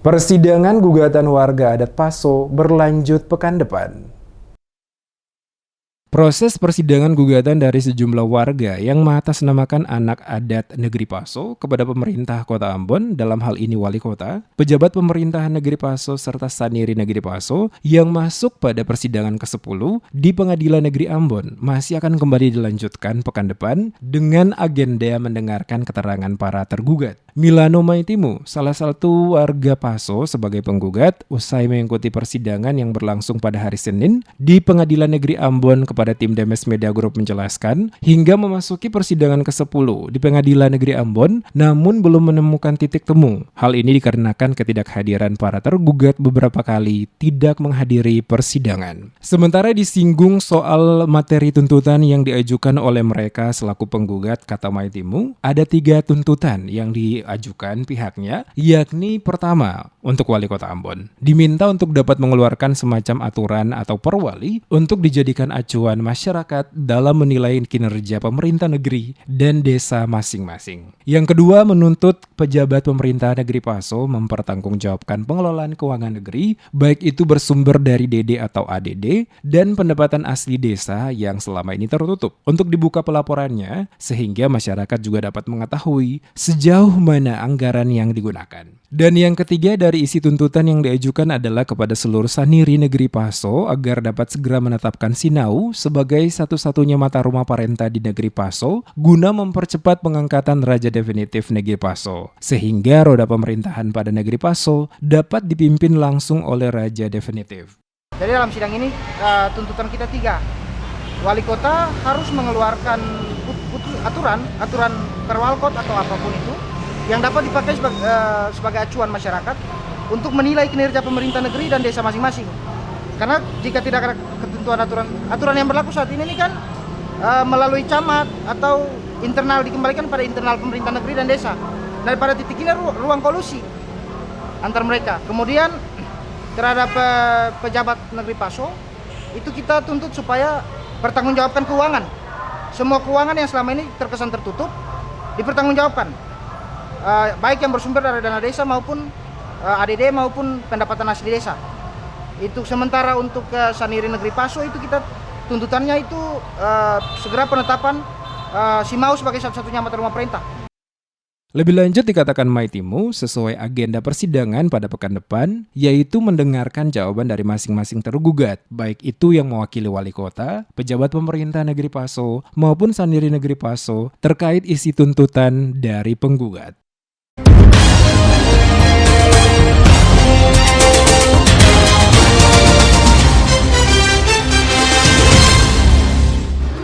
Persidangan gugatan warga adat Paso berlanjut pekan depan. Proses persidangan gugatan dari sejumlah warga yang mengatasnamakan anak adat negeri Paso kepada pemerintah Kota Ambon, dalam hal ini wali kota, pejabat pemerintahan negeri Paso serta saniri negeri Paso yang masuk pada persidangan ke-10 di Pengadilan Negeri Ambon masih akan kembali dilanjutkan pekan depan dengan agenda mendengarkan keterangan para tergugat. Milano Maitimu, salah satu warga Paso sebagai penggugat, usai mengikuti persidangan yang berlangsung pada hari Senin di Pengadilan Negeri Ambon kepada tim Demes Media Group menjelaskan, hingga memasuki persidangan ke-10 di Pengadilan Negeri Ambon, namun belum menemukan titik temu. Hal ini dikarenakan ketidakhadiran para tergugat beberapa kali tidak menghadiri persidangan. Sementara disinggung soal materi tuntutan yang diajukan oleh mereka selaku penggugat, kata Maitimu, ada 3 tuntutan yang diajukan pihaknya, yakni pertama, untuk wali kota Ambon, diminta untuk dapat mengeluarkan semacam aturan atau perwali untuk dijadikan acuan masyarakat dalam menilai kinerja pemerintah negeri dan desa masing-masing. Yang kedua, menuntut pejabat pemerintah negeri Paso mempertanggungjawabkan pengelolaan keuangan negeri, baik itu bersumber dari DD atau ADD, dan pendapatan asli desa yang selama ini tertutup, untuk dibuka pelaporannya, sehingga masyarakat juga dapat mengetahui sejauh mana anggaran yang digunakan. Dan yang ketiga dari isi tuntutan yang diajukan adalah kepada seluruh saniri negeri Paso agar dapat segera menetapkan Sinau sebagai satu-satunya mata rumah parenta di negeri Paso guna mempercepat pengangkatan Raja Definitif negeri Paso, sehingga roda pemerintahan pada negeri Paso dapat dipimpin langsung oleh Raja Definitif. Jadi dalam sidang ini tuntutan kita 3. Wali kota harus mengeluarkan aturan perwalkot atau apapun itu yang dapat dipakai sebagai acuan masyarakat untuk menilai kinerja pemerintah negeri dan desa masing-masing. Karena jika tidak ada ketentuan aturan yang berlaku saat ini kan melalui camat atau internal, dikembalikan pada internal pemerintah negeri dan desa. Dan pada titik ini ruang kolusi antar mereka. Kemudian terhadap pejabat negeri Paso itu kita tuntut supaya pertanggungjawabkan keuangan. Semua keuangan yang selama ini terkesan tertutup dipertanggungjawabkan. Baik yang bersumber dari dana desa maupun ADD maupun pendapatan asli desa. Itu sementara untuk saniri negeri Paso itu kita tuntutannya itu segera penetapan Simau sebagai satu-satunya mata rumah perintah. Lebih lanjut dikatakan Maitimu sesuai agenda persidangan pada pekan depan, yaitu mendengarkan jawaban dari masing-masing tergugat, baik itu yang mewakili wali kota, pejabat pemerintah negeri Paso, maupun saniri negeri Paso terkait isi tuntutan dari penggugat.